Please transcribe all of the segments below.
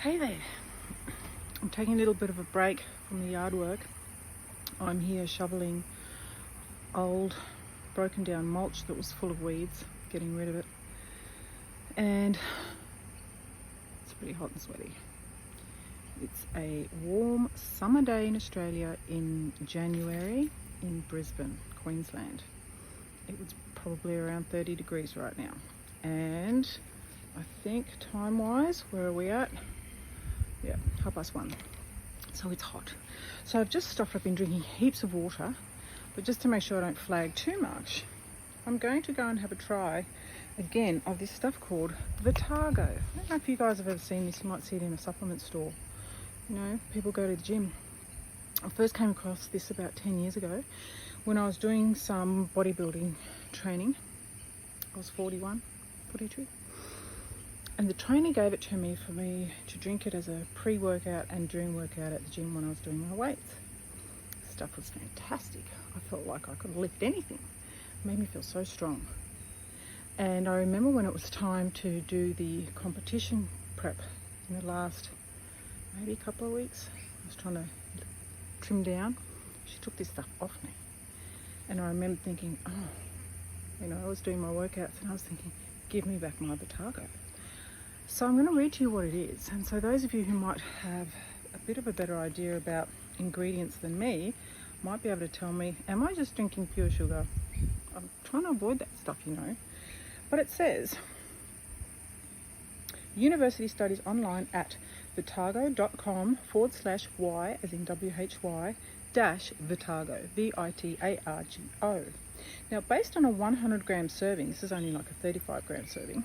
Hey there, I'm taking a little bit of a break from the yard work. I'm here shoveling old broken down mulch that was full of weeds, getting rid of it, and it's pretty hot and sweaty. It's a warm summer day in Australia in January in Brisbane, Queensland. It was probably around 30 degrees right now, and I think time wise, where are we at? Yeah, 1:30. So it's hot. So I've just stopped. I've been drinking heaps of water, but just to make sure I don't flag too much, I'm going to go and have a try again of this stuff called Vitargo. I don't know if you guys have ever seen this. You might see it in a supplement store. You know, people go to the gym. I first came across this about 10 years ago when I was doing some bodybuilding training. I was 42. And the trainer gave it to me for me to drink it as a pre-workout and during workout at the gym when I was doing my weights. The stuff was fantastic. I felt like I could lift anything. It made me feel so strong. And I remember when it was time to do the competition prep in the last maybe couple of weeks, I was trying to trim down. She took this stuff off me. And I remember thinking, I was doing my workouts and I was thinking, give me back my Vitargo. So I'm going to read to you what it is. And so those of you who might have a bit of a better idea about ingredients than me might be able to tell me, am I just drinking pure sugar? I'm trying to avoid that stuff, you know. But it says, university studies online at vitargo.com/y, as in WHY, Vitargo, Vitargo. Now, based on a 100 gram serving, this is only like a 35 gram serving,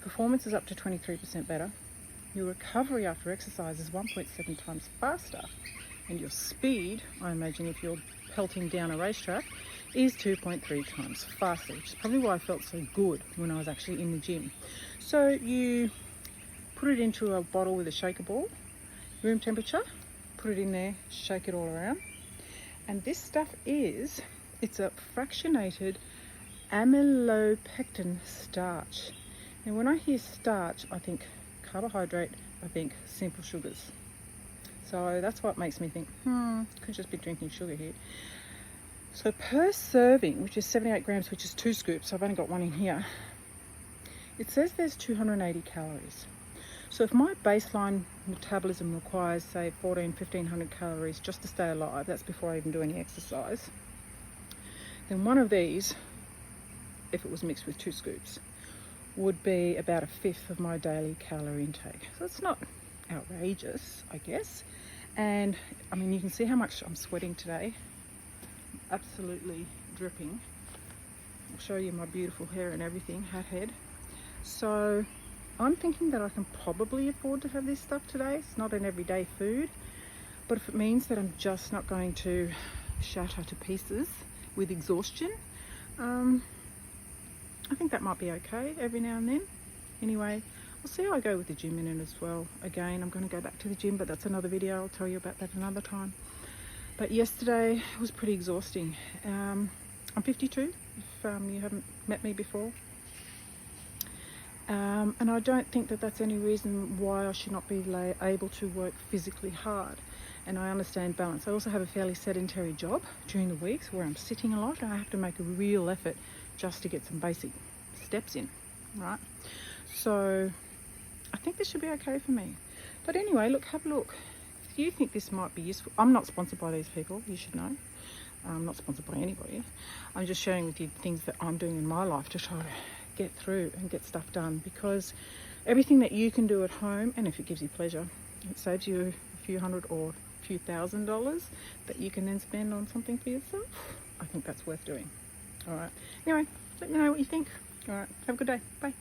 performance is up to 23% better. Your recovery after exercise is 1.7 times faster. And your speed, I imagine if you're pelting down a racetrack, is 2.3 times faster, which is probably why I felt so good when I was actually in the gym. So you put it into a bottle with a shaker ball, room temperature, put it in there, shake it all around. And this stuff it's a fractionated amylopectin starch. And when I hear starch, I think carbohydrate, I think simple sugars. So that's what makes me think, could just be drinking sugar here. So per serving, which is 78 grams, which is 2 scoops, I've only got one in here, it says there's 280 calories. So if my baseline metabolism requires, say, 1,500 calories just to stay alive, that's before I even do any exercise, then one of these, if it was mixed with 2 scoops, would be about 1/5 of my daily calorie intake. So it's not outrageous, I guess. And I mean, you can see how much I'm sweating today. I'm absolutely dripping. I'll show you my beautiful hair and everything, hat head. So I'm thinking that I can probably afford to have this stuff today. It's not an everyday food, but if it means that I'm just not going to shatter to pieces with exhaustion, I think that might be okay every now and then. Anyway, I'll see how I go with the gym in it as well. Again, I'm going to go back to the gym, but that's another video. I'll tell you about that another time. But yesterday was pretty exhausting. I'm 52, if you haven't met me before. And I don't think that that's any reason why I should not be able to work physically hard. And I understand balance. I also have a fairly sedentary job during the weeks where I'm sitting a lot and I have to make a real effort just to get some basic steps in, right? So I think this should be okay for me. But anyway, look, have a look. If you think this might be useful, I'm not sponsored by these people, you should know. I'm not sponsored by anybody. I'm just sharing with you things that I'm doing in my life to try to get through and get stuff done, because everything that you can do at home, and if it gives you pleasure, it saves you a few hundred or a few $1,000s that you can then spend on something for yourself. I think that's worth doing. All right. Anyway, let me know what you think. All right. Have a good day. Bye.